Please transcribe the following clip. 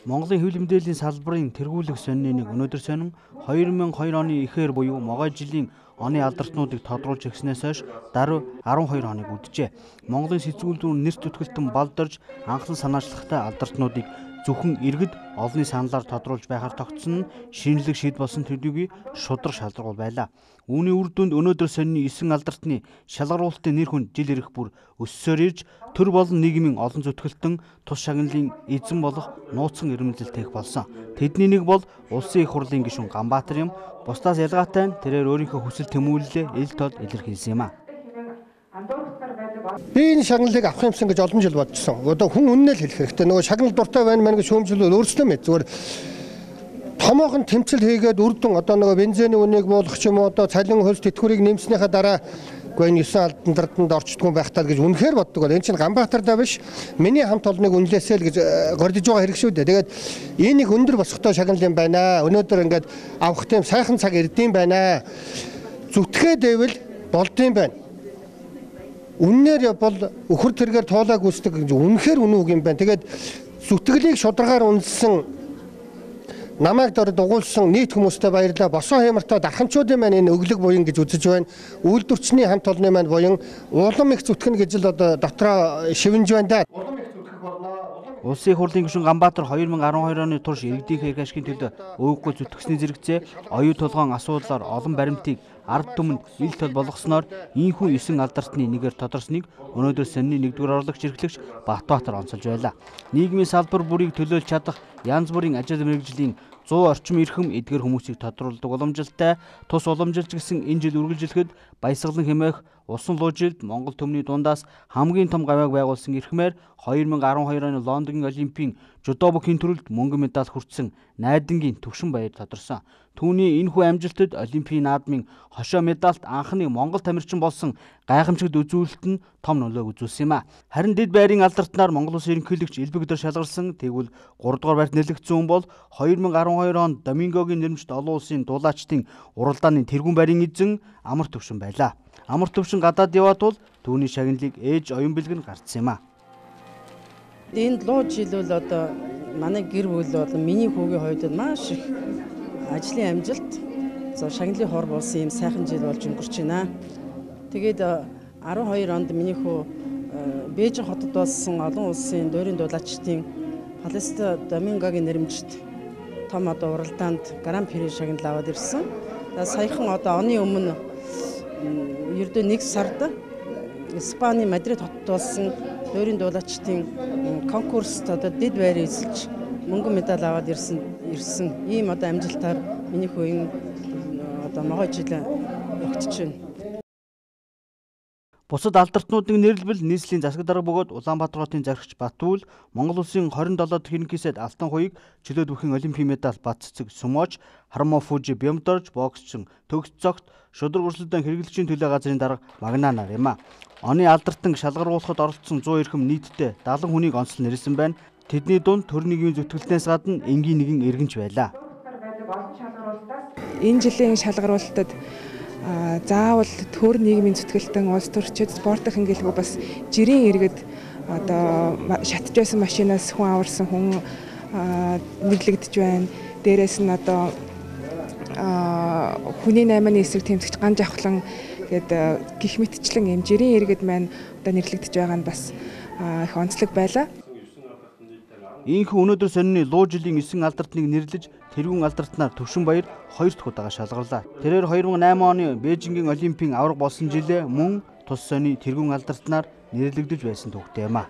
Монголын хэвлэл мэдээллийн салбарын тэргүүлэх сонины нэг өнөөдөр сонин 2002 оны эхээр буюу могой жилийн оны алдартнуудыг тодруулж ирснээс хойш даруй 12 хоног үджээ. Монголын сэцгүүлдүүн нэр төтгөлтөн балдарж анхлан санаачлагтай алдартнуудыг зөвхөн иргэд олонний саналаар тодруулж байхаар тогтсон нь шинжлэх шийд болсон төдийгүй шудраг шалрал байлаа. Үүний үр дүнд өнөөдөр сонины 9 алдартны шалгаруулалтын нэр хүнд жил ирэх бүр өссөөр ирж төр болон нийгмийн олон зүтгэлтэн тус шагналын эзэн болох нууцхан ирмэлзэл тээх болсон. Тэдний нэг бол улсын их хурлын гишүүн Ганбаатар юм. Бусдаас ялгаатай нь тэрээр өөрийнхөө хүсэл тэмүүлэлээ ил тод илэрхийлсэн юм а. Би энэ шагналыг авах юмсан гэж олон жил бодчихсон. Одоо хүн үннээ л хэлэх хэрэгтэй. Нөгөө шагнал дуртай байна мэн гэж шүүмжлэл өөрсдөө мэд. Зүгээр томоохон тэмцэл хийгээд үрдэн одоо нөгөө бензиний үнийг буулгах ч юм уу одоо цалин хөлс тэтгэврийг нэмснийхаа дараа гэн 9 алдандартанд орчдгүй байхтаа гэж үнэхээр боддог. Энэ чинь Ганбаатардаа биш миний хамт олныг үнэлээсэй л гэж гордиж байгаа хэрэг шүү дээ. Тэгээд энийг өндөр босготой шагнал юм байна. Өнөөдөр ингээд авах тийм сайхан цаг ирдэм байна. Зүтгээд байвал болдсон байна. Үннээр бол өхөр тэргээр тоолаа гүйцэтгэх гэж үнэхээр үнэн үг юм байна. Тэгээд зүтгэлийг шударгаар үнэлсэн намайг дугуулсан нийт хүмүүстээ баярлалаа. Босоо хямртаа дархамчуудын маань энэ өглөг буян гэж үзэж байна. Үйлдвэрчний хамт олонны маань буян улам их зүтгэн гэж л одоо дотроо шивнж байна да. Улсын их хурлын гишүүн Ганбаатар 2012 оны турш иргэдийн эрх ашигын төлөө өөхгүй зүтгэсний зэрэгцээ оюу толгоон асуудлаар олон баримтыг ард түмэнд ил тод болгосноор ийхүү 9 алдартны нэгээр тодорсныг өнөөдөр сонины 1-р орлогч эрхлэгч Батбаатар онцолж байлаа. Нийгмийн салбар бүрийг төлөөлж чадах янз бүрийн ажил мэргэжлийн 100 орчим эрхэм эдгээр хүмүүсийг тодруулдаг уламжилтай тус уламжилж гисэн энэ жил үргэлжлэхэд баясгалан хэмээх усан луужилд Монгол төмний дундаас хамгийн том гавьяаг байгуулсан эрхмээр 2012 оны Лондонгийн Олимпийн жудо бүхийн төрөлд мөнгөн медаль хүртсэн Найдангийн Төвшин Баяр тодорсон. Түүний энэхүү амжилтад Олимпийн наадмын хошоо медальт анхны Монгол тамирчин болсон гайхамшигт үзүүлэлт нь том нөлөөг үзүүлсэн юм а. Харин дэд байрын алдартнаар Монгол Улсын ерөнхийлөгч Илбэг дөр шалгарсан тэгвэл 3-р байрт нэлэгдсэн хүн бол 2012 онд Домингогийн нэрмжт олон улсын дулаачдын уралдааны тэргүүн байрын эзэн Амар Төвшин байлаа. Амар Төвшин гадаад яваад бол түүний шагналыг ээж оюун бэлгэн гарцсан юм а. Энэ луу жил бол одоо манай гэр бүл бол миний хүүгийн хувьд маш их ажлын амжилт шагналын хор болсон юм сайхан жил болж өнгөрч байна. Тэгээд 12 онд миний хүү Бээжин хотод болсон олон улсын дойрын дулаачдын Палеста Домингогийн нэрмжт том одоо уралдаанд Гран-при шагнал аваад ирсэн. Саяхан одоо оны өмнө ердөө 1 сард Испани Мадрид хотод болсон дойрын дулаачдын конкурст одоо дэд байрыг эзэлж мөнгөн медаль аваад ирсэн. Ийм одоо амжилтаар миний хүү энэ одоо могой жил огтж байна. Бусад алдартнуудын нэрлэлбэл нийслэлийн засаг дарга бөгөөд Улаанбаатар хотын заргч Батүл, Монгол Улсын 27 дахь ерөнхийсэд алтан хуйг чөлөөт бүхэн олимпийн медаль бат цэцэг Сүмооч, Харамофужи Бямдорж, боксчин Төгс цогт шудраг өрсөлдөөн хэрэглэгчийн төлөө газрын дарга Магнанаар юм а. Оны алдартан шалгаруулахад оролцсон 100 эрхэм нийтдээ 70 хүнийг онцлон нэрсэн байна. Тэдний дунд төр нийгмийн зүтгэлтнээс гадна энгийн нэгэн иргэнч байлаа. Энэ жилийн шалгаруулалтад заавал төр нийгмийн зүтгэлтэн улс төрчид спортын гэлгүй бас жирийн иргэд одоо шатж байсан машинаас хүн аварсан хүн нэрлэгдэж байна. Дээрээс нь одоо хүний 8-ны эсрэг тэмцэгч Ган Жавхлан гэдэг гих мэтчлэн юм жирийн иргэд маань одоо нэрлэгдэж байгаа нь бас их онцлог байлаа. Ийхүү өнөөдөр сонины луу жилийн 9 алдартныг нэрлэж тэргүүн алдартнаар Төвшин Баяр 2 дахь удаага шалгарлаа. Тэрээр 2008 оны Бээжингийн Олимпийн авраг болсон жилээ мөн тус сони тэргүүн алдартнаар нэрлэгдэж байсан төвхтэй юм а.